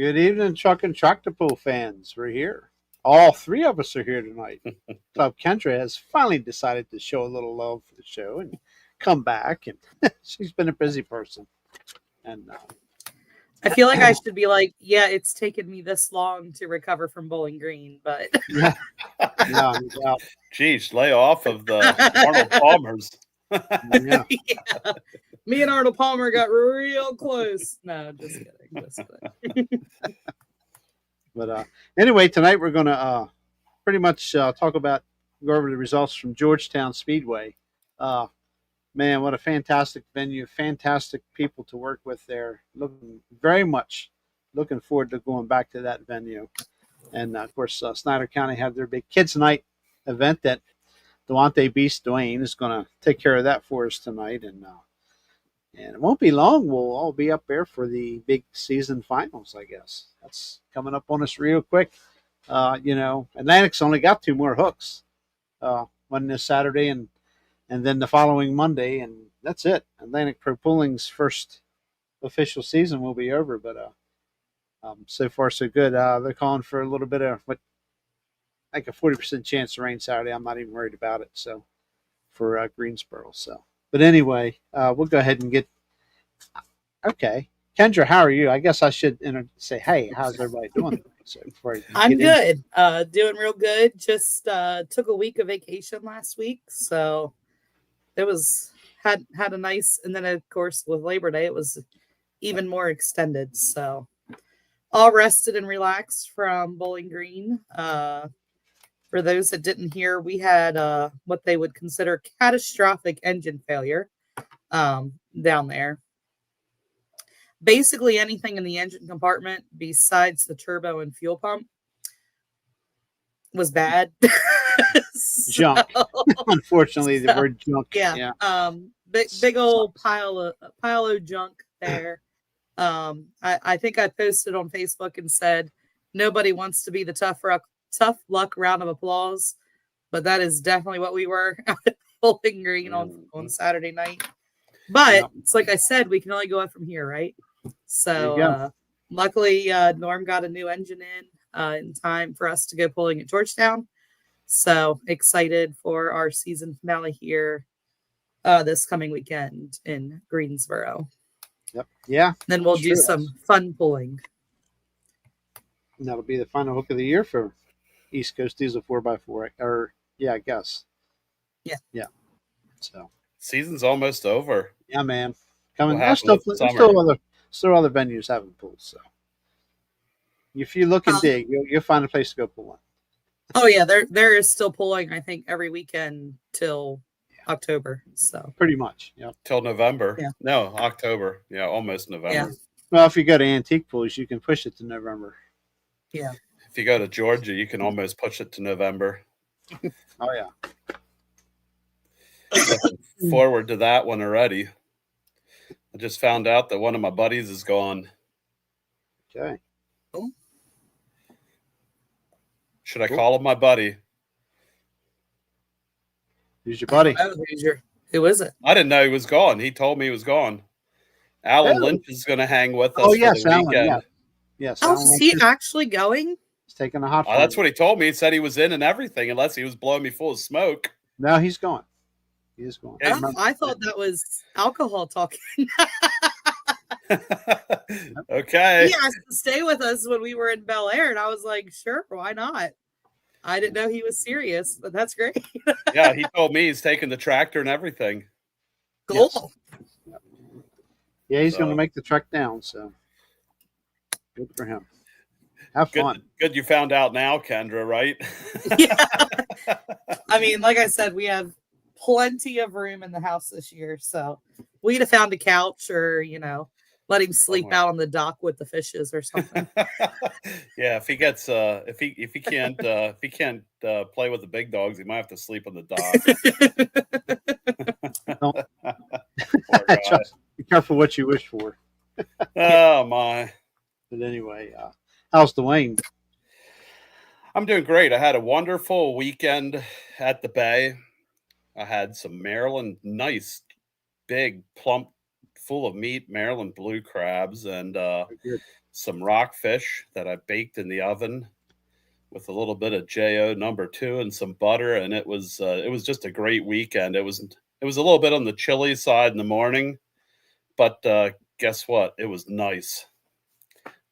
Good evening, Chuck and Tractable fans. We're here. All three of us are here tonight. Klub Kendra has finally decided to show a little love for the show and come back. And she's been a busy person. And I feel like I should be like, yeah, it's taken me this long to recover from Bowling Green, but yeah. Geez, lay off of the Arnold Palmers. Yeah. Yeah. Me and Arnold Palmer got real close. No, just kidding. But anyway, tonight we're going to pretty much go over the results from Georgetown Speedway. Man, what a fantastic venue, fantastic people to work with there. Very much looking forward to going back to that venue. And of course, Snyder County had their big kids night event that Duante Beast Dwayne is going to take care of that for us tonight. And it won't be long. We'll all be up there for the big season finals, I guess. That's coming up on us real quick. Atlantic's only got 2 more hooks. One this Saturday and then the following Monday, and that's it. Atlantic Pro Pooling's first official season will be over, but so far so good. They're calling for a little bit of like a 40% chance of rain Saturday. I'm not even worried about it. So for Greensboro. So, but anyway, we'll go ahead and get. Okay, Kendra, how are you? I guess I should say, hey, how's everybody doing? So I'm good. Doing real good. Just took a week of vacation last week, so it was had a nice. And then of course with Labor Day, it was even more extended. So all rested and relaxed from Bowling Green. For those that didn't hear, we had what they would consider catastrophic engine failure down there. Basically anything in the engine compartment besides the turbo and fuel pump was bad. Junk. Unfortunately, the word junk. Yeah. Big old pile of junk there. I think I posted on Facebook and said nobody wants to be the tough luck round of applause, but that is definitely what we were at Bowling Green on Saturday night. But it's like I said, we can only go up from here, right? So luckily Norm got a new engine in time for us to go pulling at Georgetown. So excited for our season finale here this coming weekend in Greensboro. Yep. Yeah. Then we'll do some fun pulling. And that'll be the final hook of the year for East Coast Diesel 4x4. I guess. Yeah. Yeah. So season's almost over. Yeah, man. Coming. There's still other venues having pools. So if you look and dig, you'll find a place to go pull one. Oh yeah, there is still pulling. I think every weekend till October. So pretty much, yeah. Till November. Yeah. No, October. Yeah, almost November. Yeah. Well, if you go to antique pools, you can push it to November. Yeah. If you go to Georgia, you can almost push it to November. Oh yeah. Looking forward to that one already. I just found out that one of my buddies is gone. Okay. Oh. Should I call him my buddy? Who's your buddy? Who is it? I didn't know he was gone. He told me he was gone. Alan Lynch is going to hang with us for the weekend. Yeah. Yes. Oh, is he actually going? He's taking a hot. That's what he told me. He said he was in and everything, unless he was blowing me full of smoke. No, he's going. He is going. I thought that was alcohol talking. Okay. He asked to stay with us when we were in Bel Air, and I was like, sure, why not? I didn't know he was serious, but that's great. Yeah, he told me he's taking the tractor and everything. Cool. Yes. Yeah, he's going to make the trek down, so good for him. Have fun. Good you found out now, Kendra, right? Yeah. I mean, like I said, we have plenty of room in the house this year, so we'd have found a couch or, let him sleep out on the dock with the fishes or something. Yeah, if he gets if he can't play with the big dogs, he might have to sleep on the dock. Be careful what you wish for. Oh my. But anyway, how's Dwayne? I'm doing great. I had a wonderful weekend at the Bay. I had some Maryland nice big plump full of meat, Maryland blue crabs, and Good. some rockfish that I baked in the oven with a little bit of JO #2 and some butter, and it was just a great weekend. It was a little bit on the chilly side in the morning, but guess what? It was nice.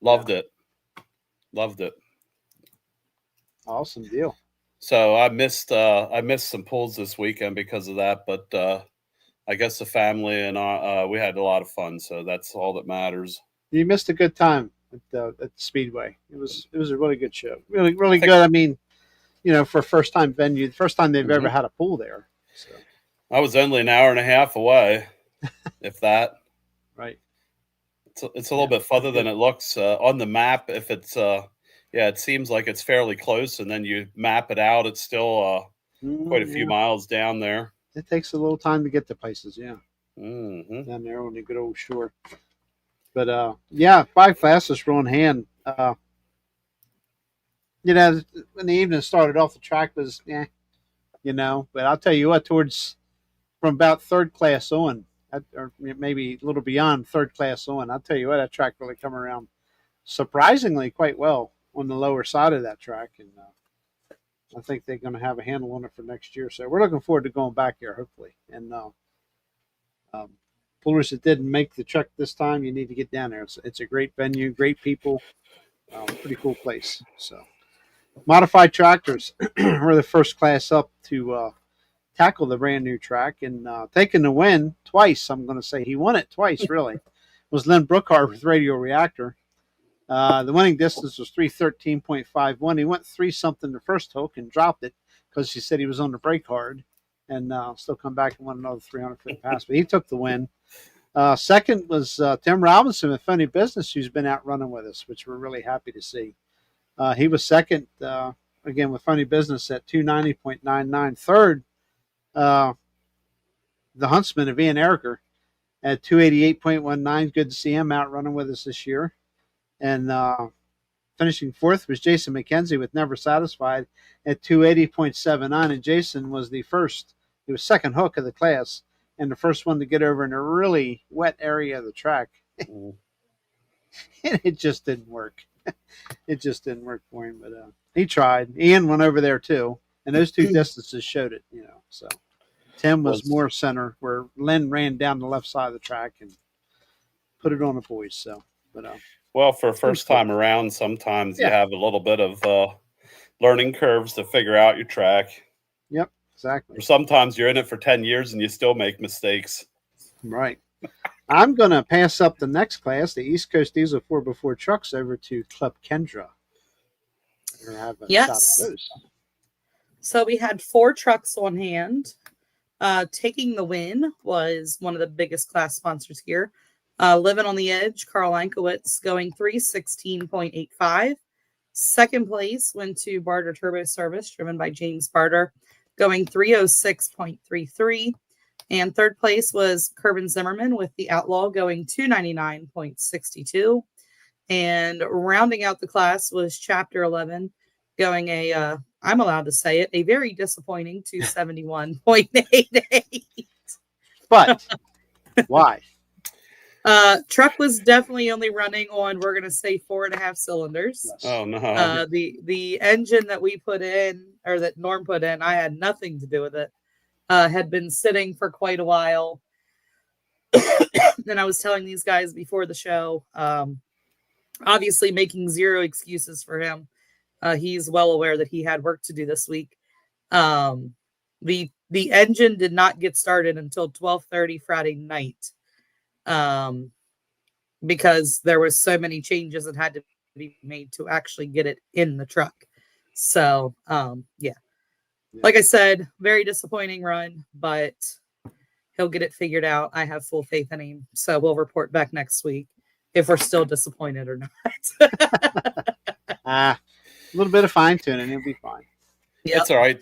Loved it. Awesome deal. So I missed some pulls this weekend because of that, but I guess the family and we had a lot of fun, so that's all that matters. You missed a good time at the Speedway. It was a really good show. Really good. I mean, for a first time venue, the first time they've ever had a pool there. So I was only an hour and a half away, if that. Right. It's a little bit further than it looks on the map. If it's it seems like it's fairly close, and then you map it out, it's still quite a few miles down there. It takes a little time to get to places, down there on the good old shore. But 5 fastest were on hand. When the evening started off, the track was but I'll tell you what, from about third class on, or maybe a little beyond third class on, I'll tell you what, that track really come around surprisingly quite well on the lower side of that track, and I think they're going to have a handle on it for next year. So we're looking forward to going back here, hopefully. And pullers that didn't make the trek this time, you need to get down there. It's a great venue, great people, pretty cool place. So modified tractors were the first class up to tackle the brand new track, and taking the win twice. I'm going to say he won it twice, really. Was Len Brookhart with Radio Reactor. The winning distance was 3:13.51. He went 3-something the first hook and dropped it because he said he was on the brake hard, and still come back and won another 300-foot pass. But he took the win. Second was Tim Robinson with Funny Business, who's been out running with us, which we're really happy to see. He was second, again, with Funny Business at 290.99. Third, the Huntsman of Ian Ericker at 288.19. Good to see him out running with us this year. And finishing fourth was Jason McKenzie with Never Satisfied at 280.79. And Jason was the first. He was second hook of the class and the first one to get over in a really wet area of the track. And it just didn't work. It just didn't work for him. But he tried. Ian went over there too. And those two distances showed it, So Tim was more center, where Len ran down the left side of the track and put it on the boys. So, but well, for first time around, sometimes you have a little bit of learning curves to figure out your track. Yep, exactly. Or sometimes you're in it for 10 years and you still make mistakes. Right. I'm going to pass up the next class, the East Coast Diesel 4x4 trucks, over to Klub Kendra. Yes. So we had 4 trucks on hand. Taking the win was one of the biggest class sponsors here. Living on the Edge, Carl Ankowitz going 3:16.85. Second place went to Barter Turbo Service, driven by James Barter, going 3:06.33. And third place was Kerbin Zimmerman with the Outlaw, going 299.62. And rounding out the class was Chapter 11, going I'm allowed to say it, a very disappointing 271.88. But why? Truck was definitely only running on, we're going to say, 4.5 cylinders. Yes. Oh, no. The engine that we put in, or that Norm put in, I had nothing to do with it, had been sitting for quite a while. And I was telling these guys before the show, obviously making zero excuses for him. He's well aware that he had work to do this week. The engine did not get started until 12:30 Friday night, because there was so many changes that had to be made to actually get it in the truck. So, like I said, very disappointing run, but he'll get it figured out. I have full faith in him. So we'll report back next week if we're still disappointed or not. A little bit of fine tuning, it'll be fine. Yep. It's all right.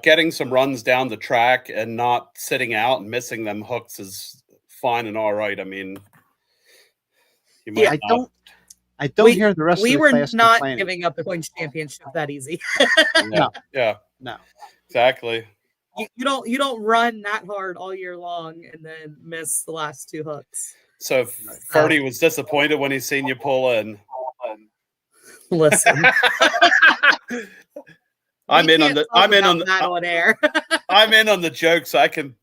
Getting some runs down the track and not sitting out and missing them hooks is fine and all right. I mean, you might I don't hear the rest of the class We were not complaining. giving up the points championship that easy. No. Yeah. No. Exactly. You don't run that hard all year long and then miss the last 2 hooks. So Ferdy was disappointed when he seen you pull in. Listen, I'm in on the battle on air. I'm in on the joke, so I can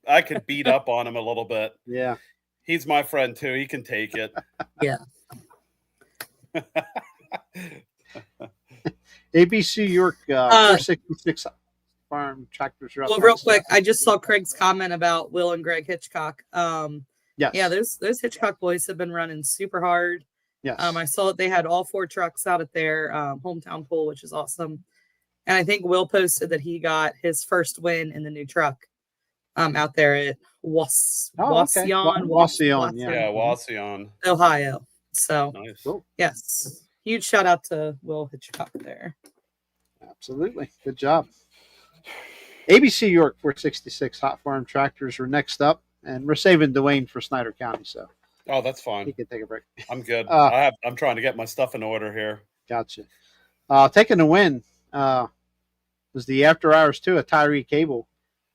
beat up on him a little bit. Yeah. He's my friend too. He can take it. Yeah. ABC York 466 farm tractors are up. Well, real quick, I just saw Craig's comment about Will and Greg Hitchcock. Yes. Yeah, those Hitchcock boys have been running super hard. Yes. I saw that they had all 4 trucks out at their hometown pool, which is awesome. And I think Will posted that he got his first win in the new truck out there at Wauseon, Ohio. So, nice. Cool. Yes, huge shout out to Will Hitchcock there. Absolutely. Good job. ABC York 466 hot farm tractors are next up, and we're saving Dwayne for Snyder County, so oh, that's fine. He can take a break. I'm good. I'm trying to get my stuff in order here. Gotcha. Taking the win was the After Hours 2 at Tyree Cable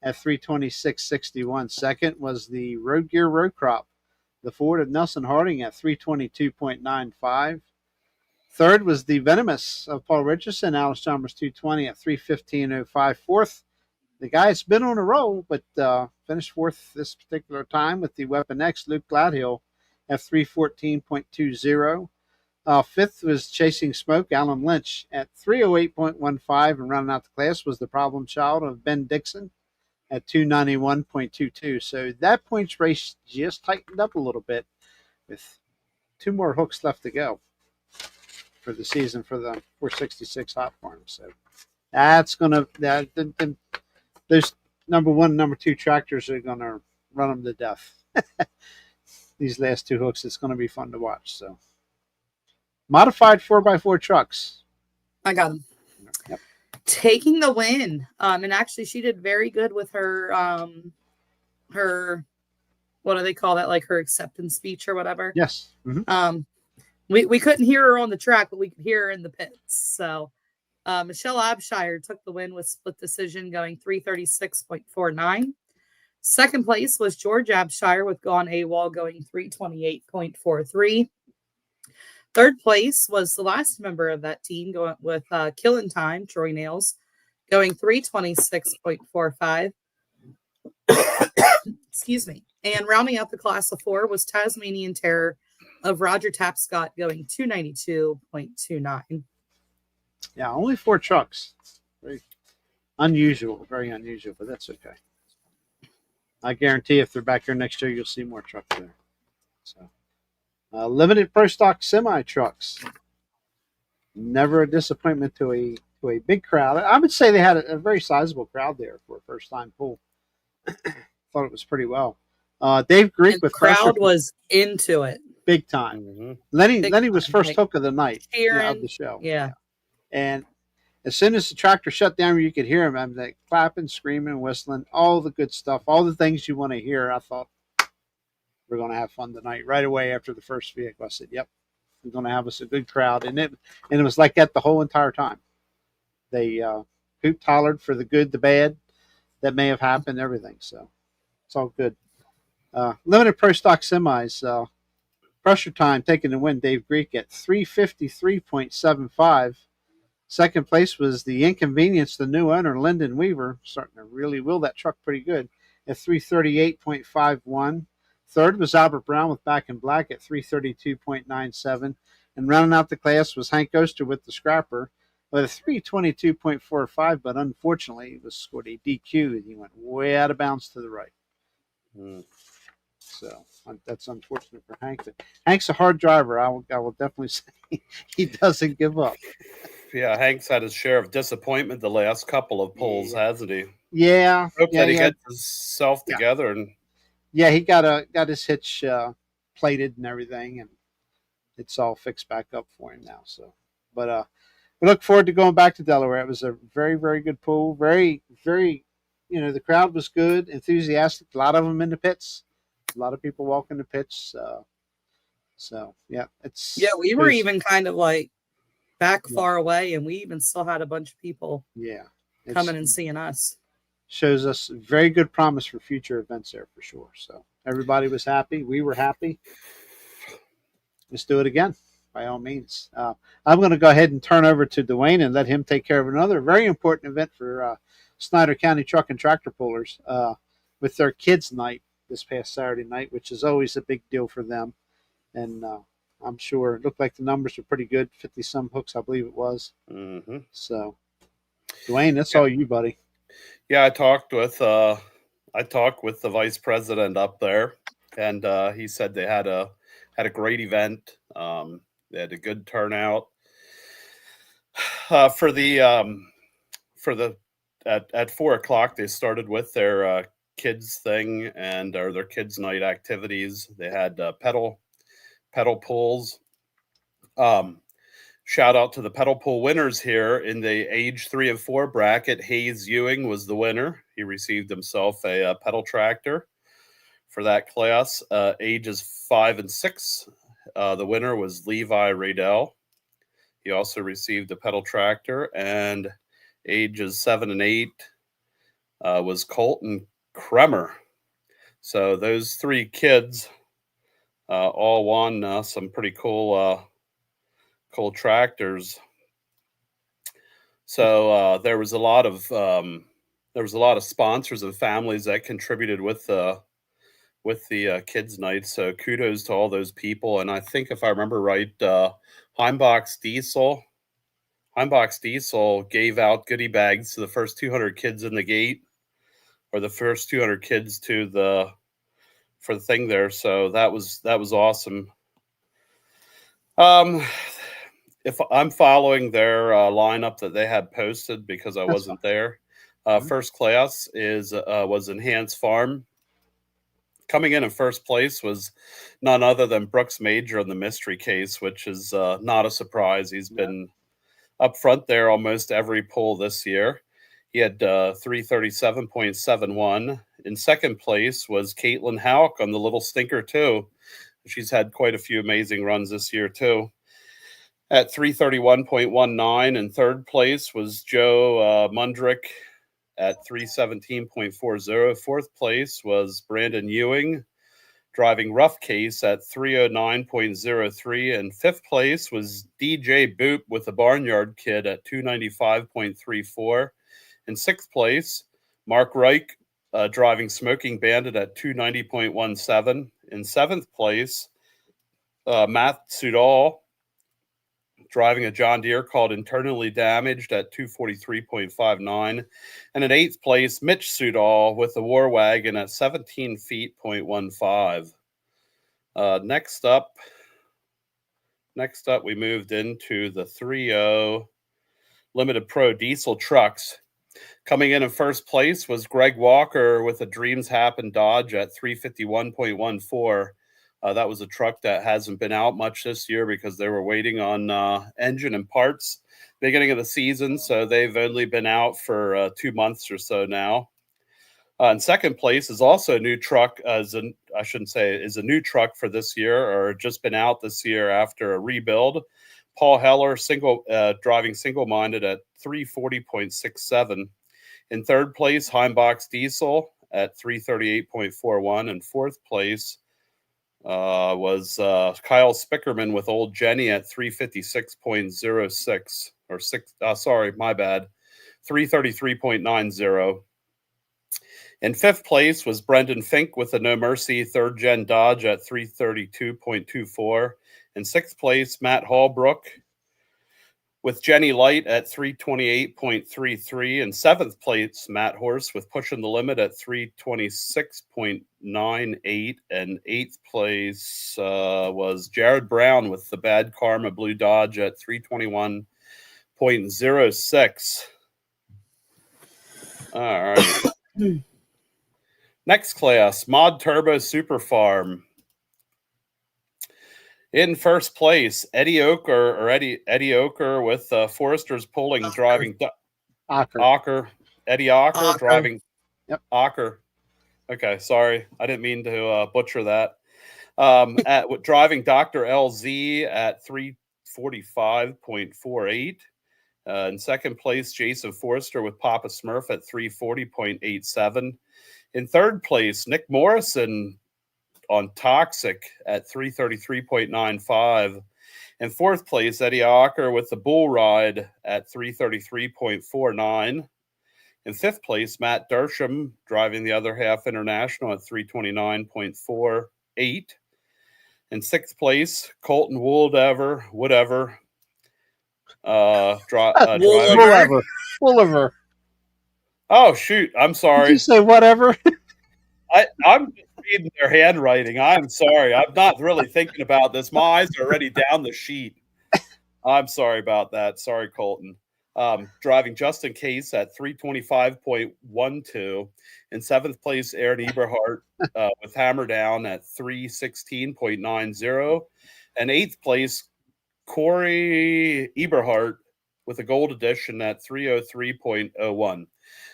at 326.61. Second was the Road Gear Road Crop, the Ford of Nelson Harding at 322.95. Third was the Venomous of Paul Richardson, Alice Chalmers 220 at 315.05. Fourth, the guy that's been on a roll, but finished fourth this particular time with the Weapon X, Luke Gladhill at 314.20. Fifth was Chasing Smoke, Alan Lynch at 308.15, and rounding out the class was the Problem Child of Ben Dixon at 291.22. So that points race just tightened up a little bit with 2 more hooks left to go for the season for the 466 hot farm. So that's gonna those number 1 and number 2 tractors are gonna run them to death. These last 2 hooks, it's gonna be fun to watch. So modified 4x4 trucks. I got them. Yep. Taking the win. And actually she did very good with her her, what do they call that? Like her acceptance speech or whatever. Yes. Mm-hmm. We couldn't hear her on the track, but we could hear her in the pits. So Michelle Abshire took the win with split decision going 336.49. Second place was George Abshire with Gone AWOL going 328.43. Third place was the last member of that team going with Killing Time, Troy Nails, going 326.45. Excuse me. And rounding out the class of 4 was Tasmanian Terror of Roger Tapscott going 292.29. Yeah, only 4 trucks. Very unusual, but that's okay. I guarantee if they're back here next year, you'll see more trucks there. So, limited pro stock semi trucks. Never a disappointment to a big crowd. I would say they had a very sizable crowd there for a first time pull. Thought it was pretty well. Dave Greek with crowd was into it big time. Mm-hmm. Lenny was first hook of the night cheering, of the show. Yeah. And as soon as the tractor shut down, you could hear him. I'm like clapping, screaming, whistling, all the good stuff, all the things you want to hear. I thought we're going to have fun tonight. Right away after the first vehicle, I said, "Yep, we're going to have us a good crowd." And it was like that the whole entire time. They hooped, hollered for the good, the bad that may have happened, everything. So it's all good. Limited pro stock semis. Pressure time taking the win. Dave Greek at 353.75. Second place was the Inconvenience, the new owner, Lyndon Weaver, starting to really wheel that truck pretty good at 338.51. Third was Albert Brown with Back in Black at 332.97. And rounding out the class was Hank Oster with the Scrapper with a 322.45, but unfortunately he was scored a DQ and he went way out of bounds to the right. So that's unfortunate for Hank. Hank's a hard driver. I will definitely say he doesn't give up. Yeah, Hank's had his share of disappointment the last couple of pulls, hasn't he? Yeah. Hope that he gets himself together and he got his hitch plated and everything, and it's all fixed back up for him now. So, but we look forward to going back to Delaware. It was a very, very good pull. Very, very, the crowd was good, enthusiastic. A lot of them in the pits. A lot of people walking the pits. So yeah, we were even kind of like back far away, and we even still had a bunch of people coming and seeing us. Shows us very good promise for future events there for sure. So everybody was happy. We were happy. let's do it again by all means. I'm going to go ahead and turn over to Dwayne and let him take care of another very important event for Snyder County Truck and Tractor Pullers with their kids' night this past Saturday night, which is always a big deal for them. And I'm sure it looked like the numbers were pretty good, 50 some hooks, I believe it was. Mm-hmm. So, Dwayne, that's all you, buddy. Yeah, I talked with the vice president up there, and he said they had a great event. They had a good turnout for the at 4 o'clock. They started with their kids thing or their kids night activities. They had pedal pulls. Shout out to the pedal pull winners here in the age 3 and 4 bracket. Hayes Ewing was the winner. He received himself a pedal tractor for that class. Ages 5 and 6, the winner was Levi Radell. He also received a pedal tractor. And ages 7 and 8 was Colton Kremer. So those 3 kids all won some pretty cool tractors. So there was a lot of sponsors and families that contributed with the kids' night. So kudos to all those people. And I think if I remember right, Heimbach's Diesel gave out goodie bags to the first 200 kids in the gate, or the first 200 kids for the thing there. So that was awesome. If I'm following their lineup that they had posted because I wasn't there, first class was Enhanced Farm. Coming in first place was none other than Brooks Major in the mystery case, which is not a surprise. He's been up front there almost every pull this year. He had 337.71. In second place was Caitlin Houck on the Little Stinker 2. She's had quite a few amazing runs this year too. At 331.19. In third place was Joe Mundrick at 317.40. Fourth place was Brandon Ewing driving Rough Case at 309.03. And fifth place was DJ Boop with the Barnyard Kid at 295.34. In sixth place, Mark Reich driving Smoking Bandit at 290.17. In seventh place, Matt Sudall driving a John Deere called Internally Damaged at 243.59. And in eighth place, Mitch Sudall with the War Wagon at 17 feet.15. Next up, we moved into the 3.0 Limited Pro Diesel trucks. Coming in first place was Greg Walker with a Dreams Happen Dodge at 351.14. That was a truck that hasn't been out much this year because they were waiting on engine and parts beginning of the season. So they've only been out for 2 months or so now. In second place is also a new truck, is a new truck for this year, or just been out this year after a rebuild. Paul Heller driving single-minded at 340.67. In third place, Heimbach's Diesel at 338.41. In fourth place was Kyle Spickerman with Old Jenny at 356.06 or 333.90. In fifth place was Brendan Fink with the No Mercy third gen Dodge at 332.24. In sixth place, Matt Hallbrook with Jenny Light at 328.33. In seventh place, Matt Horse with Pushing the Limit at 326.98. And eighth place was Jared Brown with the Bad Karma Blue Dodge at 321.06. All right. Next class, Mod Turbo Super Farm. In first place, Eddie Oker with Foresters Pulling driving Ocker. Eddie Ocker driving. Yep. Ocker. Okay, sorry, I didn't mean to butcher that. Driving Dr. LZ at 345.48. In second place, Jason Forrester with Papa Smurf at 340.87. In third place, Nick Morrison on Toxic at 333.95. In fourth place, Eddie Ocker with the Bull Ride at 333.49. In fifth place, Matt Dersham driving the other half international at 329.48. In sixth place, Colton whatever. Driving. Whatever. Oh shoot! I'm Did sorry. you say whatever? I'm just reading their handwriting. I'm sorry. I'm not really thinking about this. My eyes are already down the sheet. I'm sorry about that. Sorry, Colton. Driving Justin Case at 325.12. In seventh place, Aaron Eberhardt with Hammer Down at 316.90. And eighth place, Corey Eberhardt with a gold edition at 303.01.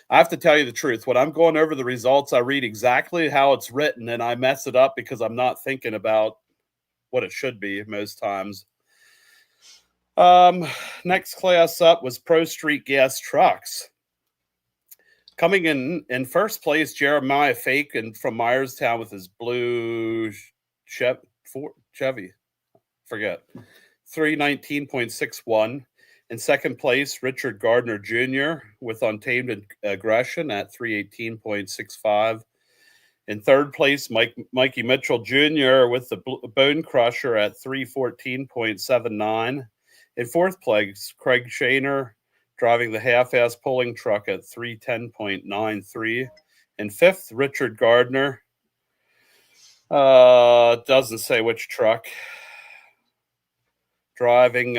I have to tell you the truth. When I'm going over the results, I read exactly how it's written, and I mess it up because I'm not thinking about what it should be most times. Next class up was Pro Street Gas Trucks. Coming in first place, Jeremiah Fake and from Myerstown with his blue Chevy. Forget. 319.61. In second place, Richard Gardner Jr. with Untamed Aggression at 318.65. In third place, Mikey Mitchell Jr. with the Bone Crusher at 314.79. In fourth place, Craig Shaner driving the half-ass pulling truck at 310.93. In fifth, Richard Gardner. Doesn't say which truck. Driving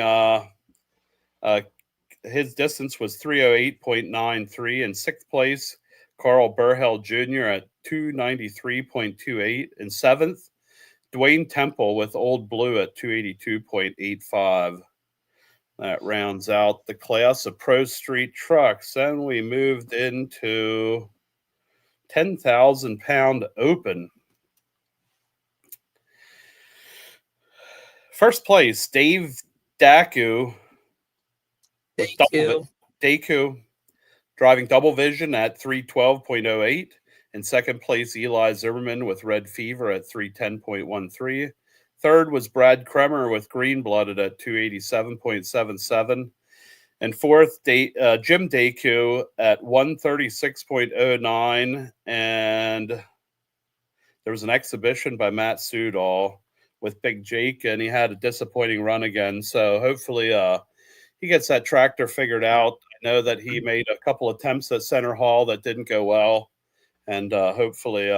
his distance was 308.93. In sixth place, Carl Burhell Jr. at 293.28. In seventh, Dwayne Temple with Old Blue at 282.85. That rounds out the class of Pro Street trucks. Then we moved into 10,000 pound open. First place, Dave Daku. Daku driving double vision at 312.08. In second place, Eli Zimmerman with Red Fever at 310.13. Third was Brad Kremer with Green Blooded at 287.77. And fourth, Jim Daku at 136.09. And there was an exhibition by Matt Sudall with Big Jake, and he had a disappointing run again. So hopefully he gets that tractor figured out. I know that he made a couple attempts at Center Hall that didn't go well. And hopefully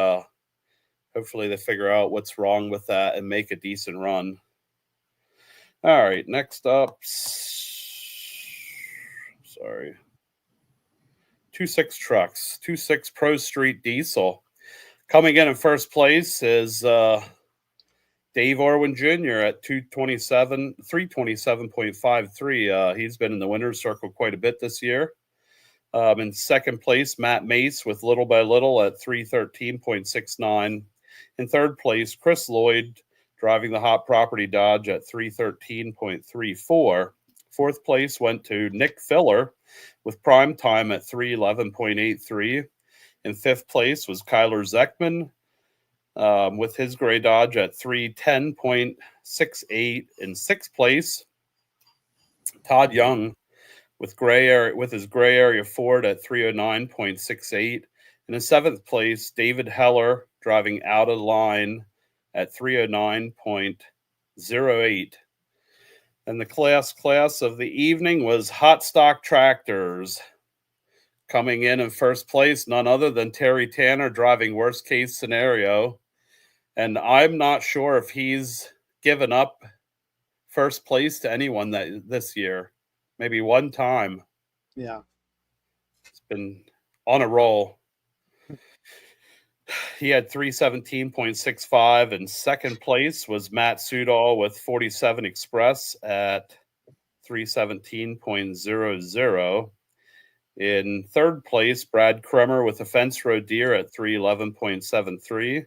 they figure out what's wrong with that and make a decent run. All right, next up, 2.6 trucks, 2.6 Pro Street Diesel. Coming in first place is Dave Orwin Jr. at 327.53. He's been in the winner's circle quite a bit this year. In second place, Matt Mace with Little by Little at 313.69. In third place, Chris Lloyd driving the Hot Property Dodge at 313.34. Fourth place went to Nick Filler with Prime Time at 311.83. In fifth place was Kyler Zeckman with his gray Dodge at 310.68. In sixth place, Todd Young with his gray area Ford at 309.68. And in seventh place, David Heller driving Out of Line at 309.08. And the class of the evening was Hot Stock Tractors. Coming in first place, none other than Terry Tanner driving Worst Case Scenario. And I'm not sure if he's given up first place to anyone this year. Maybe one time. Yeah. It's been on a roll. He had 317.65. And second place was Matt Sudall with 47 Express at 317.00. In third place, Brad Kremer with a Fence Road Deer at 311.73.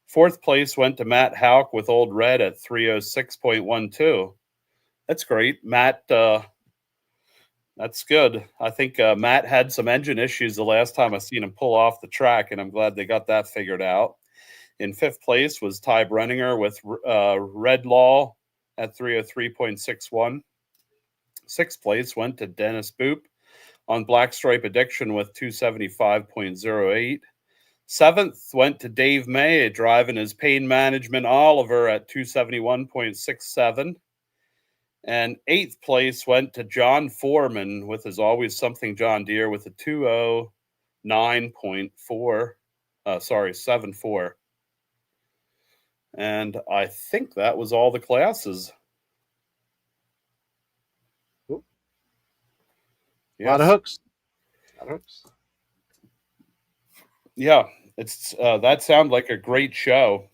Fourth place went to Matt Hauk with Old Red at 306.12. That's great. Matt, that's good. I think Matt had some engine issues the last time I seen him pull off the track, and I'm glad they got that figured out. In fifth place was Ty Brenninger with Red Law at 303.61. Sixth place went to Dennis Boop on Black Stripe Addiction with 275.08. Seventh went to Dave May driving his Pain Management Oliver at 271.67. And eighth place went to John Foreman with his Always Something John Deere with a 209.74. And I think that was all the classes. Cool. Yes. A lot of hooks. Yeah, it's that sounded like a great show.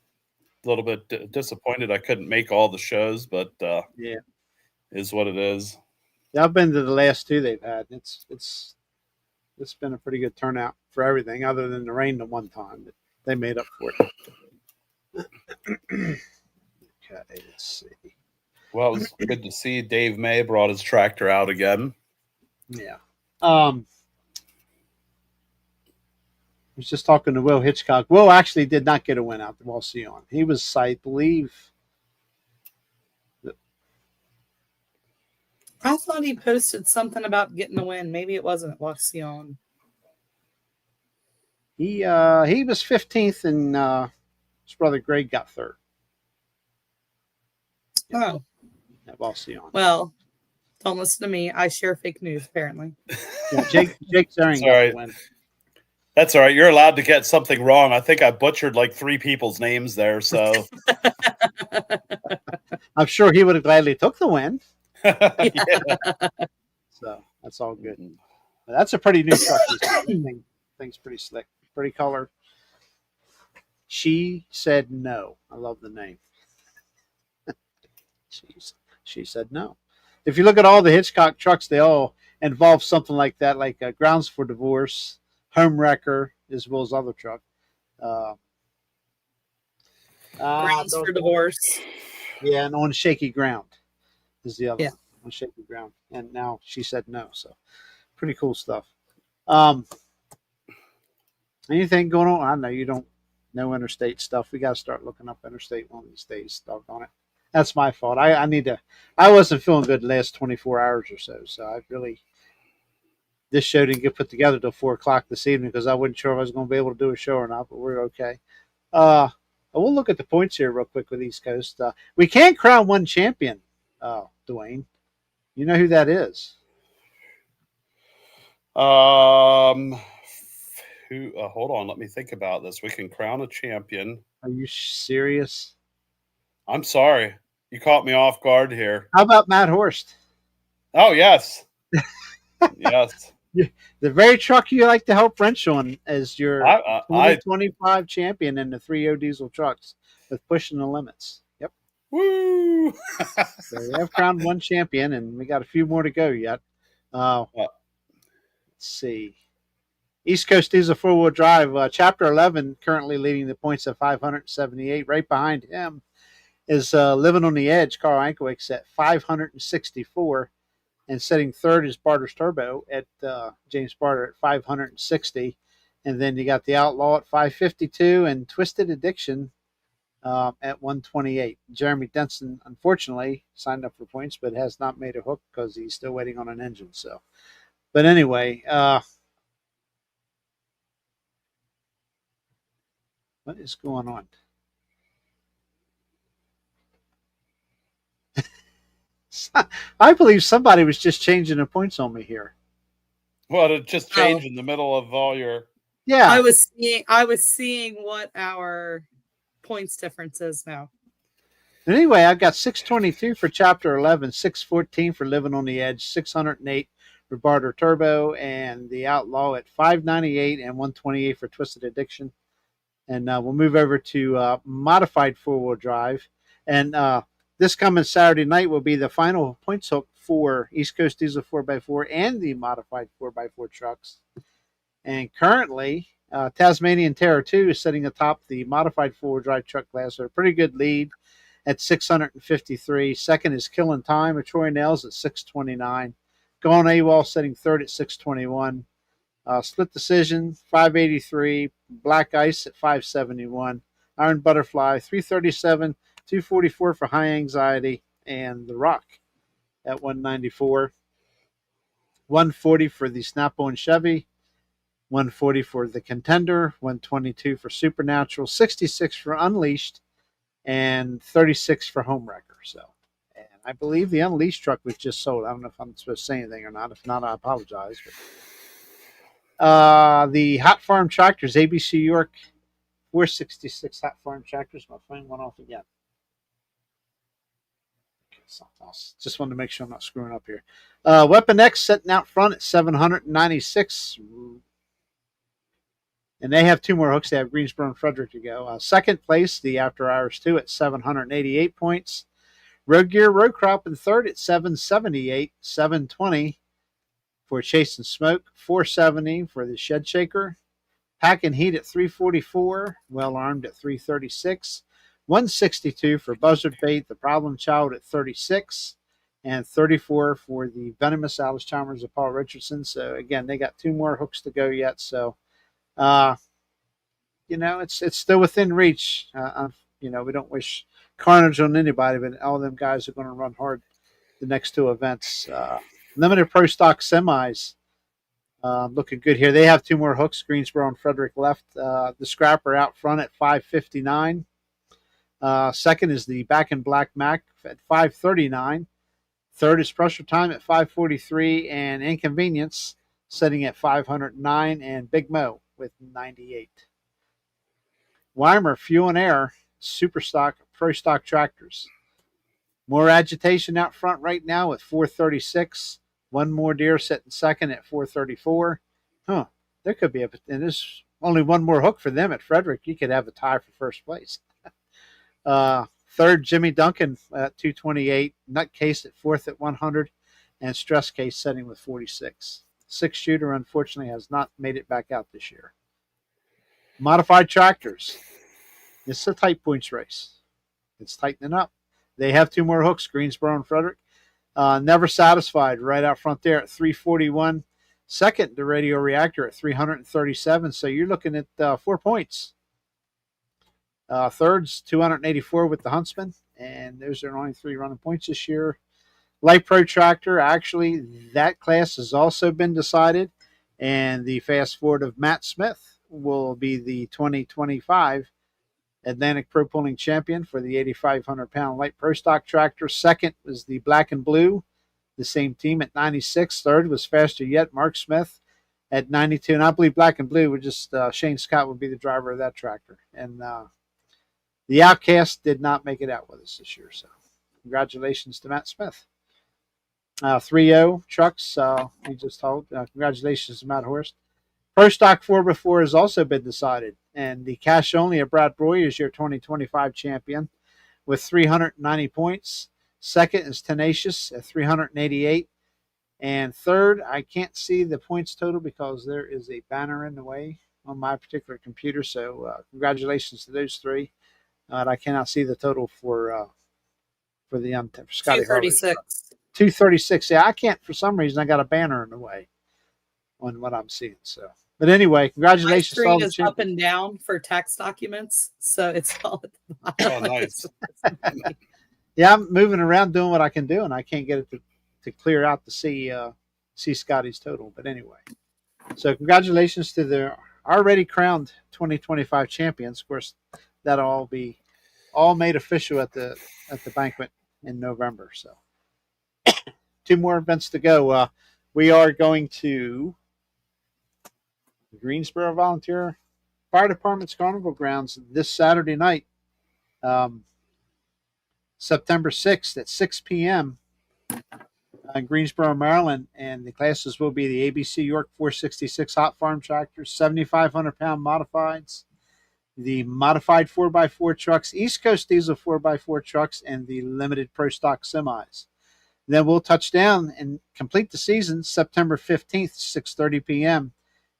A little bit disappointed I couldn't make all the shows, but yeah, is what it is. Yeah, I've been to the last two they've had. It's been a pretty good turnout for everything, other than the rain the one time. But they made up for it. Okay, let's see. Well, it was good to see Dave May brought his tractor out again. Yeah. I was just talking to Will Hitchcock. Will actually did not get a win out the Walsion. He was, I believe. I thought he posted something about getting a win. Maybe it wasn't at Wasion. He was 15th, and his brother Greg got third. Oh. At Walsion. Well, don't listen to me. I share fake news, apparently. Yeah, Jake Zering got the win. That's all right. You're allowed to get something wrong. I think I butchered like 3 people's names there. So I'm sure he would have gladly took the win. Yeah. So that's all good. But that's a pretty new truck. Thing's pretty slick, pretty color. She said no. I love the name. She said no. If you look at all the Hitchcock trucks, they all involve something like that, like Grounds for Divorce, Home Wrecker, as well as other truck. Grounds for Divorce. Yeah, and On Shaky Ground is the other one. On Shaky Ground. And now she said no. So pretty cool stuff. Anything going on? I know you don't know interstate stuff. We got to start looking up interstate one of these days. Doggone it. That's my fault. I need to. I wasn't feeling good the last 24 hours or so. So I really. This show didn't get put together till 4:00 this evening because I wasn't sure if I was going to be able to do a show or not. But we're okay. We'll look at the points here real quick with East Coast. We can crown one champion, Dwayne. You know who that is? Hold on, let me think about this. We can crown a champion. Are you serious? I'm sorry. You caught me off guard here. How about Matt Horst? Oh, yes. Yes. The very truck you like to help wrench on as your 2025 champion in the 3.0 diesel trucks with pushing the limits. Yep. Woo! So we have crowned one champion, and we got a few more to go yet. Let's see. East Coast Diesel 4-wheel drive, Chapter 11, currently leading the points at 578. Right behind him is Living on the Edge, Carl Ankowick's at 564. And setting third is Barter's Turbo at James Barter at 560. And then you got the Outlaw at 552 and Twisted Addiction at 128. Jeremy Denson, unfortunately, signed up for points, but has not made a hook because he's still waiting on an engine. So, but anyway, what is going on? I believe somebody was just changing the points on me here. Well, it just changed in the middle of all your. Yeah, I was seeing what our points difference is now. Anyway, I've got 622 for Chapter 11, 614 for Living on the Edge, 608 for Barter Turbo, and the Outlaw at 598 and 128 for Twisted Addiction. And we'll move over to modified 4-wheel drive. And this coming Saturday night will be the final points hook for East Coast Diesel 4x4 and the modified 4x4 trucks. And currently, Tasmanian Terror 2 is sitting atop the modified 4-wheel drive truck class. So a pretty good lead at 653. Second is Killing Time with Troy Nails at 629. Gone AWOL sitting third at 621. Split Decision 583. Black Ice at 571. Iron Butterfly, 337, 244 for High Anxiety, and The Rock at 194. 140 for the Snap-on Chevy, 140 for the Contender, 122 for Supernatural, 66 for Unleashed, and 36 for Homewrecker. So, and I believe the Unleashed truck was just sold. I don't know if I'm supposed to say anything or not. If not, I apologize. But, the Hot Farm Tractors, ABC York 466 Hot Farm Tractors. My phone went off again. Something else. Just wanted to make sure I'm not screwing up here. Weapon X sitting out front at 796. And they have two more hooks. They have Greensboro and Frederick to go. Second place, the After Hours 2 at 788 points. Road Gear Road Crop in third at 778. 720 for Chase and Smoke. 470 for the Shed Shaker. Pack and Heat at 344. Well Armed at 336. 162 for Buzzard Bait, the Problem Child at 36, and 34 for the Venomous Alice Chalmers of Paul Richardson. So again, they got two more hooks to go yet. So, it's still within reach. We don't wish carnage on anybody, but all them guys are going to run hard the next two events. Limited Pro Stock Semis looking good here. They have two more hooks. Greensboro and Frederick left. The Scrapper out front at 559. Second is the Back in Black Mac at 539. Third is Pressure Time at 543, and Inconvenience sitting at 509, and Big Mo with 98. Weimer Fuel and Air Super Stock Pro Stock Tractors. More agitation out front right now with 436. One more deer sitting second at 434. There could be and there's only one more hook for them at Frederick. You could have a tie for first place. Third, Jimmy Duncan at 228, Nutcase at fourth at 100, and Stress Case setting with 46. Six Shooter, unfortunately, has not made it back out this year. Modified Tractors. It's a tight points race. It's tightening up. They have two more hooks, Greensboro and Frederick. Never Satisfied, right out front there at 341. Second, the Radio Reactor at 337. So you're looking at 4 points. Third's 284 with the Huntsman, and those are only three running points this year. Light Pro Tractor, actually, that class has also been decided, and the fast forward of Matt Smith will be the 2025 Atlantic Pro Pulling Champion for the 8,500-pound Light Pro Stock Tractor. Second was the Black and Blue, the same team at 96. Third was Faster Yet, Mark Smith at 92, and I believe Black and Blue would just Shane Scott would be the driver of that tractor, and the Outcast did not make it out with us this year, so congratulations to Matt Smith. 3-0 trucks, we just told. Congratulations to Matt Horst. Pro Stock 4x4 has also been decided, and the cash only of Brad Broy is your 2025 champion with 390 points. Second is Tenacious at 388. And third, I can't see the points total because there is a banner in the way on my particular computer, so congratulations to those three. I cannot see the total for the for Scotty 236. 236. Yeah, I can't for some reason. I got a banner in the way on what I'm seeing. So, but anyway, congratulations. My screen is up and down for tax documents, so it's all at the bottom. Oh, nice. Yeah, I'm moving around doing what I can do, and I can't get it to clear out to see Scotty's total. But anyway, so congratulations to the already crowned 2025 champions. Of course, that'll all be made official at the banquet in November. So two more events to go. We are going to the Greensboro Volunteer Fire Department's Carnival Grounds this Saturday night, September 6th at 6 p.m. in Greensboro, Maryland, and the classes will be the ABC York 466 Hot Farm Tractors, 7,500-pound modifieds, the modified 4x4 trucks, East Coast Diesel 4x4 trucks, and the limited Pro Stock semis. Then we'll touch down and complete the season September 15th, 6:30 p.m.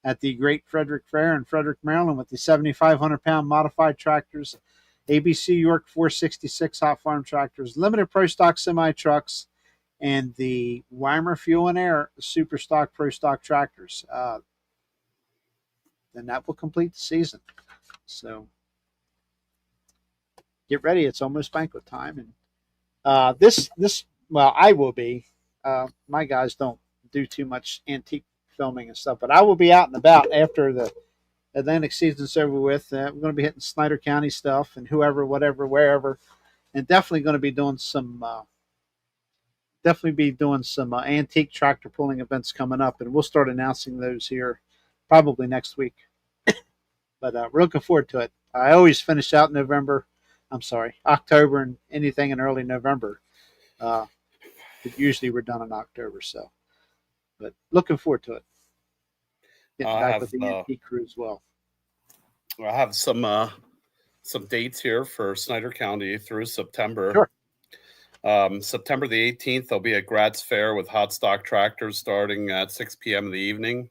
at the Great Frederick Fair in Frederick, Maryland, with the 7,500-pound modified tractors, ABC York 466 Hot Farm Tractors, limited Pro Stock semi-trucks, and the Weimer Fuel and Air Super Stock Pro Stock Tractors. Then that will complete the season. So get ready. It's almost banquet time. And well, I will be. My guys don't do too much antique filming and stuff, but I will be out and about after the Atlantic season's over with. We're going to be hitting Snyder County stuff and whoever, whatever, wherever, and definitely going to be doing some. Antique tractor pulling events coming up, and we'll start announcing those here probably next week. But we're looking forward to it. I always finish out October, and anything in early November. But usually we're done in October, so. But looking forward to it. Getting back with the antique crew as well. I have some dates here for Snyder County through September. Sure. September the 18th, there'll be a Gratz Fair with hot stock tractors starting at 6 p.m. in the evening.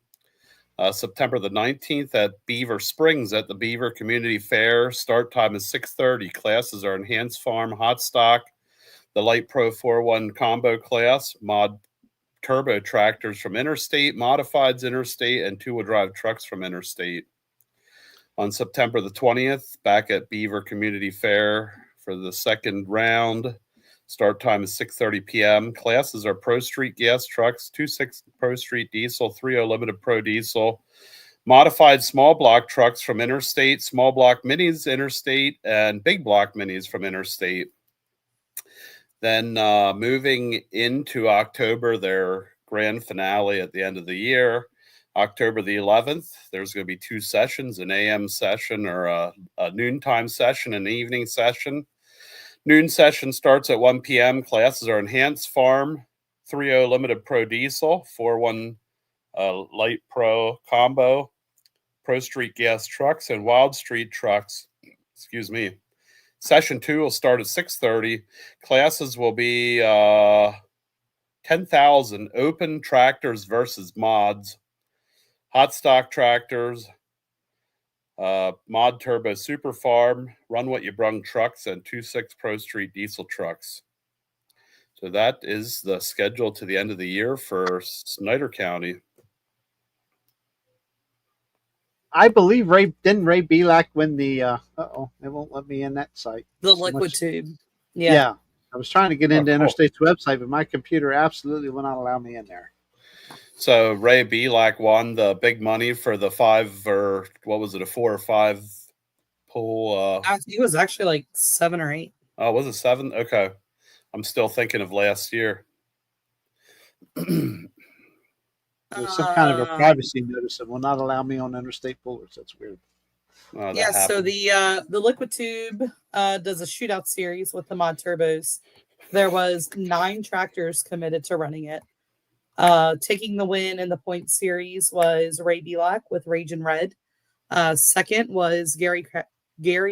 September the 19th at Beaver Springs at the Beaver Community Fair. Start time is 6:30. Classes are Enhanced Farm Hot Stock, the Light Pro 4-1 Combo class, Mod Turbo tractors from Interstate, Modifieds Interstate, and two-wheel drive trucks from Interstate. On September the 20th, back at Beaver Community Fair for the second round. Start time is 6:30 p.m. Classes are Pro Street gas trucks, 2.6 Pro Street diesel, 3.0 Limited Pro diesel, modified small block trucks from Interstate, small block minis Interstate, and big block minis from Interstate. Then moving into October, their grand finale at the end of the year, October the 11th, there's going to be two sessions, an AM session or a noontime session, an evening session. Noon session starts at 1 p.m. Classes are Enhanced Farm, 3.0 Limited Pro Diesel, 4.1 Light Pro Combo, Pro Street gas trucks, and Wild Street trucks. Excuse me. Session 2 will start at 6:30. Classes will be 10,000 open tractors versus mods, hot stock tractors, Mod Turbo Super Farm, Run What You Brung trucks, and 2.6 Pro Street diesel trucks. So that is the schedule to the end of the year for Snyder County. I believe Ray Belak win the. It won't let me in that site. The liquid tube. Yeah. I was trying to get into cool. Interstate's website, but my computer absolutely will not allow me in there. So Ray Belak won the big money for the 5 or what was it, a 4 or 5 pull? I think it was actually like 7 or 8. Oh, was it 7? Okay. I'm still thinking of last year. There's some kind of a privacy notice that will not allow me on interstate pullers. That's weird. Oh, yeah, so the liquid tube does a shootout series with the mod turbos. There was 9 tractors committed to running it. Taking the win in the point series was Ray Belak with Ragin' Red. Second was Gary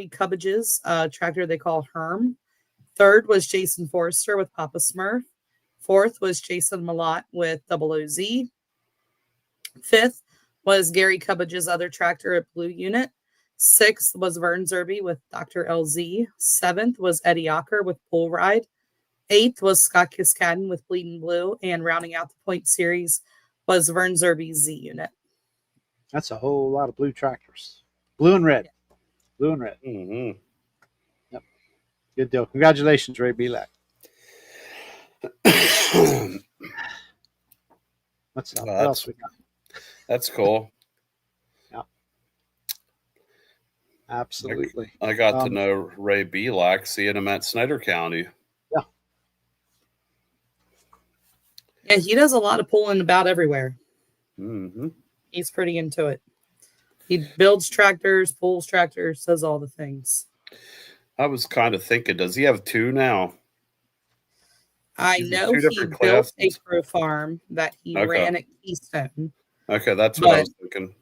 Cubbage's tractor they call Herm. Third was Jason Forrester with Papa Smurf. Fourth was Jason Malott with Double OZ. Fifth was Gary Cubbage's other tractor at Blue Unit. Sixth was Vern Zerby with Dr. LZ. Seventh was Eddie Ocker with Bull Ride. Eighth was Scott Kiskaden with Bleeding Blue. And rounding out the point series was Vern Zerby's Z Unit. That's a whole lot of blue tractors. Blue and red. Yeah. Blue and red. Mm-hmm. Yep. Good deal. Congratulations, Ray Belak. What else we got? That's cool. Yeah. Absolutely. I got to know Ray Belak, seeing him at Snyder County. Yeah. Yeah, he does a lot of pulling about everywhere. Mm-hmm. He's pretty into it. He builds tractors, pulls tractors, does all the things. I was kind of thinking, does he have 2 now? I know he built a pro farm that he ran at Keystone. Okay, that's what I was thinking.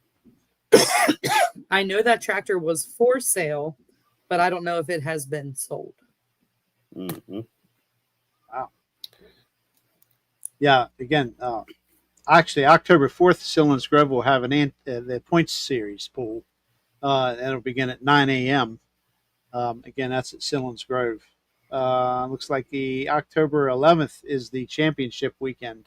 I know that tractor was for sale, but I don't know if it has been sold. Mm-hmm. Wow. Yeah, again, actually, October 4th, Sillin's Grove will have the points series pool. It'll begin at 9 a.m. Again, that's at Sillin's Grove. Looks like the October 11th is the championship weekend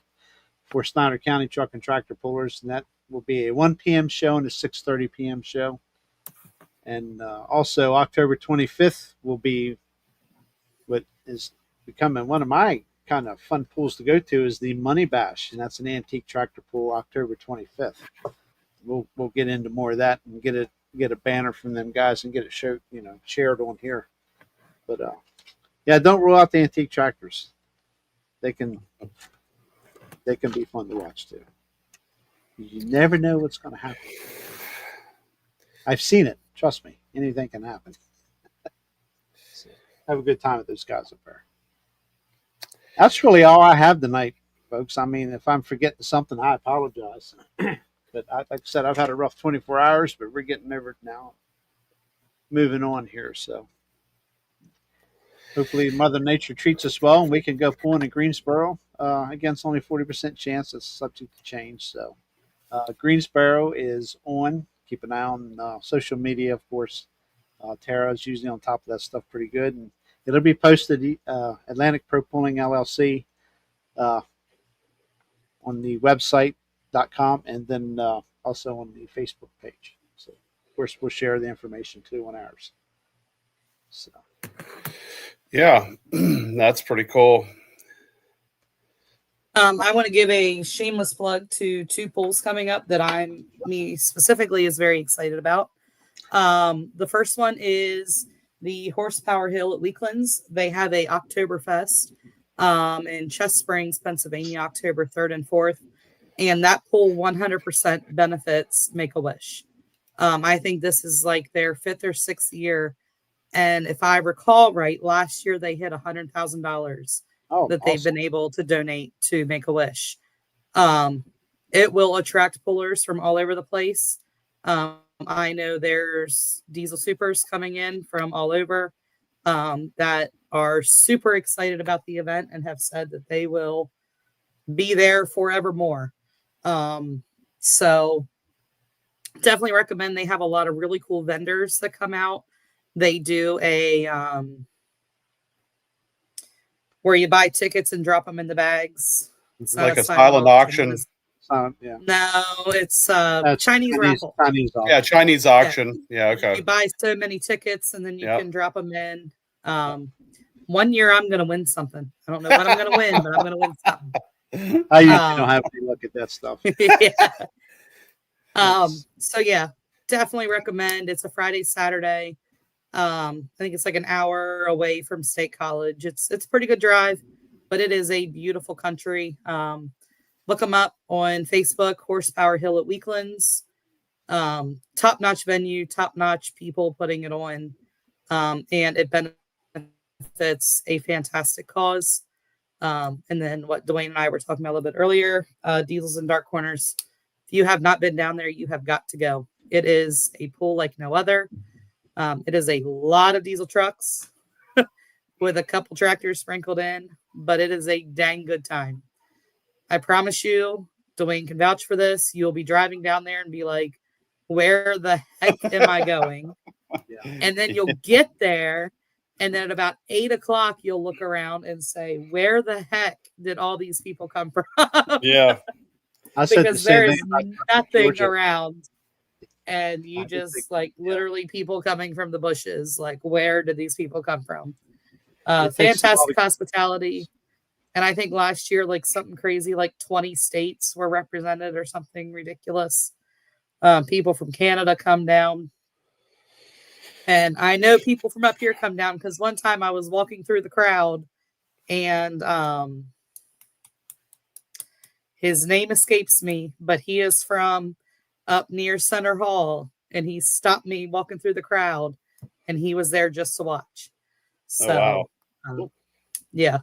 for Snyder County Truck and Tractor Pullers, and that will be a 1 p.m. show and a 6:30 p.m. show. And also October 25th will be what is becoming one of my kind of fun pools to go to is the Money Bash, and that's an antique tractor pool October 25th. We'll get into more of that and get a banner from them guys and get it shared on here. But yeah, don't rule out the antique tractors. They can be fun to watch too. You never know what's going to happen. I've seen it. Trust me, anything can happen. So, have a good time with those guys up there. That's really all I have tonight, folks. I mean, if I'm forgetting something, I apologize. But like I said, I've had a rough 24 hours, but we're getting over it now. Moving on here, so hopefully Mother Nature treats us well, and we can go pulling in Greensboro. Again, it's only 40% chance. It's subject to change. So Greensboro is on. Keep an eye on social media, of course. Tara is usually on top of that stuff pretty good, and it'll be posted Atlantic Pro Pulling LLC on the website.com, and then also on the Facebook page. So, of course, we'll share the information too on ours. So, yeah, that's pretty cool. I want to give a shameless plug to 2 pools coming up that me specifically is very excited about. The first one is the Horsepower Hill at Weaklands. They have a Oktoberfest in Chest Springs, Pennsylvania, October 3rd and 4th. And that pool 100% benefits Make-A-Wish. I think this is like their 5th or 6th year. And if I recall right, last year they hit $100,000 that they've been able to donate to Make-A-Wish. It will attract pullers from all over the place. I know there's diesel supers coming in from all over that are super excited about the event and have said that they will be there forevermore. So definitely recommend. They have a lot of really cool vendors that come out. They do a where you buy tickets and drop them in the bags. It's like a silent auction. Yeah. No, it's Chinese raffle. Chinese auction. Yeah, Chinese auction. Yeah, okay. You buy so many tickets and then you can drop them in. One year I'm going to win something. I don't know what I'm going to win, but I'm going to win something. I usually don't have to look at that stuff. Yeah. So yeah, definitely recommend. It's a Friday, Saturday. I think it's like an hour away from State College. It's a pretty good drive, but it is a beautiful country. Look them up on Facebook, Horsepower Hill at Weaklands. Top-notch venue, top-notch people putting it on. And it benefits a fantastic cause. And then what Dwayne and I were talking about a little bit earlier, Diesels and Dark Corners. If you have not been down there, you have got to go. It is a pool like no other. It is a lot of diesel trucks with a couple tractors sprinkled in, but it is a dang good time. I promise you, Dwayne can vouch for this. You'll be driving down there and be like, where the heck am I going? Yeah. And then you'll get there, and then at about 8 o'clock, you'll look around and say, where the heck did all these people come from? Yeah. Because there is nothing around. And you just literally people coming from the bushes. Like, where did these people come from? Fantastic hospitality. And I think last year, like something crazy, like 20 states were represented or something ridiculous. People from Canada come down. And I know people from up here come down because one time I was walking through the crowd and his name escapes me, but he is from up near Center Hall, and he stopped me walking through the crowd, and he was there just to watch. So, yeah,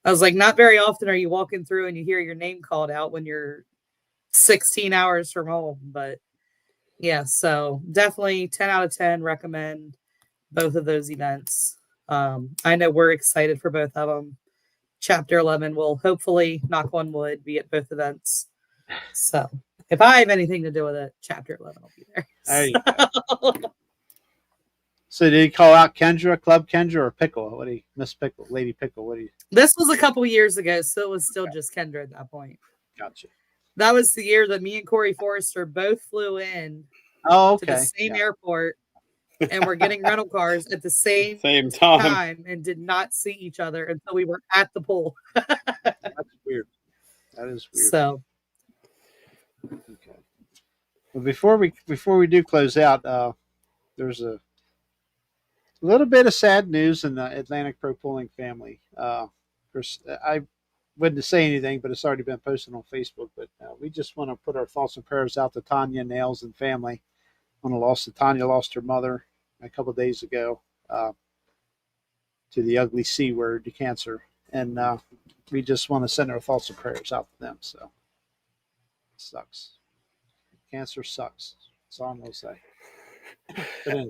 I was like, not very often are you walking through and you hear your name called out when you're 16 hours from home, but yeah, so definitely 10 out of 10 recommend both of those events. I know we're excited for both of them. Chapter 11 will hopefully, knock on wood, be at both events. So if I have anything to do with it, Chapter 11 will be there. There you go. So did he call out Kendra, Klub Kendra, or Pickle? What do you, Miss Pickle, Lady Pickle? What do you? This was a couple years ago, so it was still just Kendra at that point. Gotcha. That was the year that me and Corey Forrester both flew in to the same airport and were getting rental cars at the same Same time. time and did not see each other until we were at the pool. That's weird. That is weird. So Okay. Well, before we do close out, there's a little bit of sad news in the Atlantic Pro Pulling family. Of course, I wouldn't say anything, but it's already been posted on Facebook. But we just want to put our thoughts and prayers out to Tanya Nails and family on the loss. Tanya lost her mother a couple of days ago to the ugly C word, to cancer, and we just want to send our thoughts and prayers out to them. So it sucks. Cancer sucks. That's all I'm gonna say.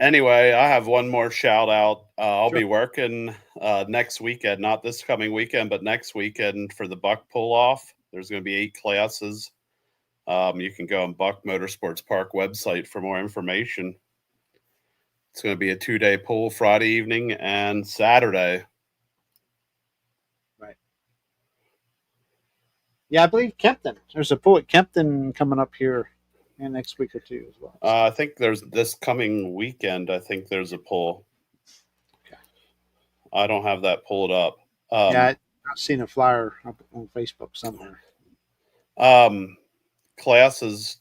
Anyway, I have one more shout out. I'll Sure. be working next weekend, not this coming weekend, but next weekend for the Buck Pull Off. There's going to be 8 classes. You can go on Buck Motorsports Park website for more information. It's going to be a 2-day pull, Friday evening and Saturday. Right. Yeah, I believe Kempton. There's a pull at Kempton coming up here in next week or two as well. I think there's this coming weekend. I think there's a pull. Okay. I don't have that pulled up. Yeah, I've seen a flyer up on Facebook somewhere. Classes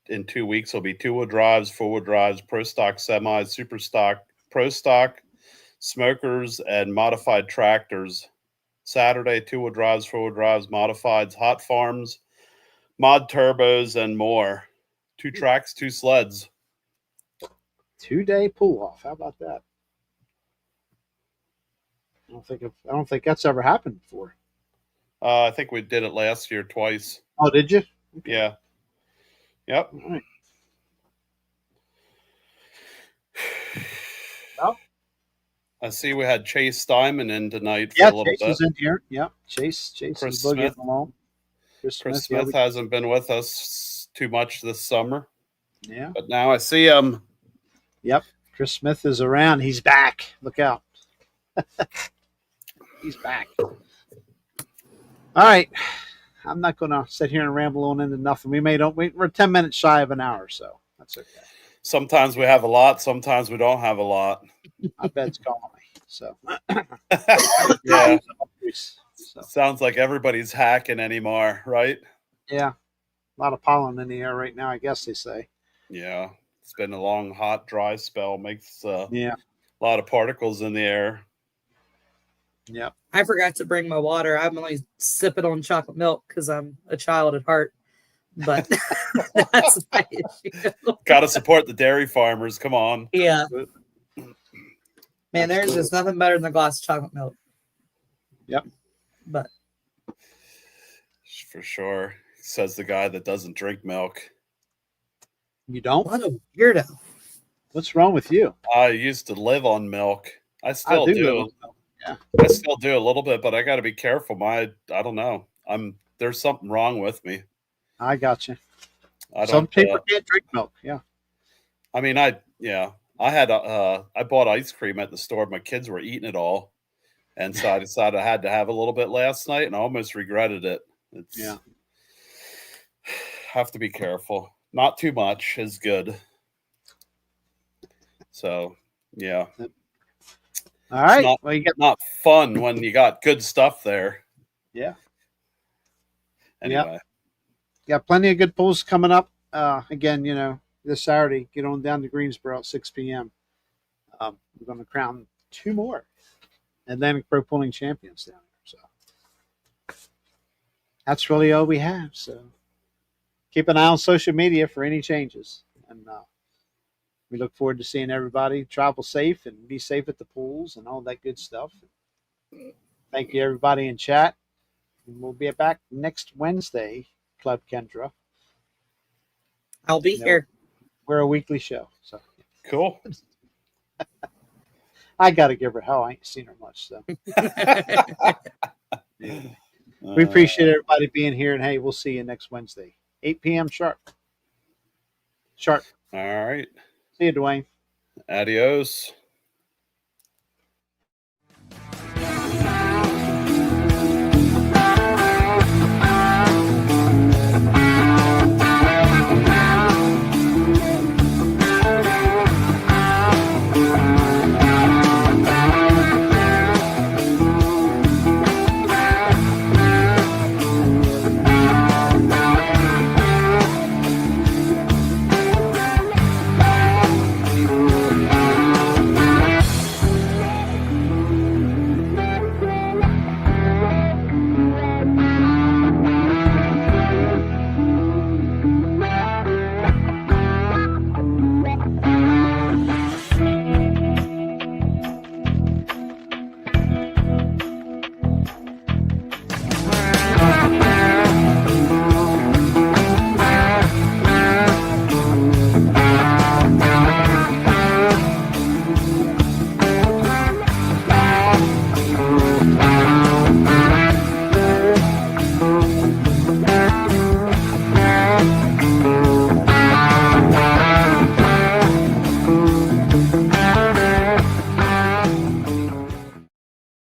in 2 weeks will be 2-wheel drives, 4-wheel drives, pro stock semis, super stock, pro stock, smokers, and modified tractors. Saturday, 2-wheel drives, 4-wheel drives, modifieds, hot farms, mod turbos, and more. 2 tracks, 2 sleds. 2-day pull off. How about that? I don't think that's ever happened before. I think we did it last year twice. Oh, did you? Yeah. Yep. All right. Well, I see we had Chase Steinman in tonight for yeah, a little Chase bit. is in here. Yeah, Chase Chris is boogieing Smith. along. Chris yeah, Smith hasn't been with us too much this summer, yeah. but now I see him. Yep. Chris Smith is around. He's back. Look out. He's back. All right. I'm not going to sit here and ramble on into nothing. We're 10 minutes shy of an hour, so that's okay. Sometimes we have a lot, sometimes we don't have a lot. I bet it's calling me. So, Yeah. So, Sounds like everybody's hacking anymore, right? yeah. A lot of pollen in the air right now, I guess they say. Yeah. It's been a long, hot, dry spell. Makes Yeah. a lot of particles in the air. Yep. I forgot to bring my water. I'm only sipping on chocolate milk because I'm a child at heart. But that's my issue. Got to support the dairy farmers. Come on. Yeah. Man, there's just nothing better than a glass of chocolate milk. Yep. But For sure. Says the guy that doesn't drink milk. You don't? what a weirdo. What's wrong with you? I used to live on milk. I still do. live on milk. Yeah. I still do a little bit, but I got to be careful. I don't know. There's something wrong with me. I got you. I don't. Some people can't drink milk. Yeah. I mean, I bought ice cream at the store. My kids were eating it all, and so I decided I had to have a little bit last night, and I almost regretted it. Yeah. Have to be careful. Not too much is good. So, yeah. All right. Not, Well, you got not fun when you got good stuff there. Yeah. Anyway. Got plenty of good pulls coming up. Again, this Saturday, get on down to Greensboro at 6 p.m. We're going to crown 2 more Atlantic Pro Pulling champions down there. So that's really all we have. So keep an eye on social media for any changes. And we look forward to seeing everybody travel safe and be safe at the pools and all that good stuff. Thank you, everybody in chat. And we'll be back next Wednesday, Klub Kendra. I'll be here. We're a weekly show. So Cool. I got to give her hell. I ain't seen her much. So anyway, we appreciate everybody being here. And hey, we'll see you next Wednesday, 8 p.m. sharp. Sharp. All right. See you, Dwayne. Adios.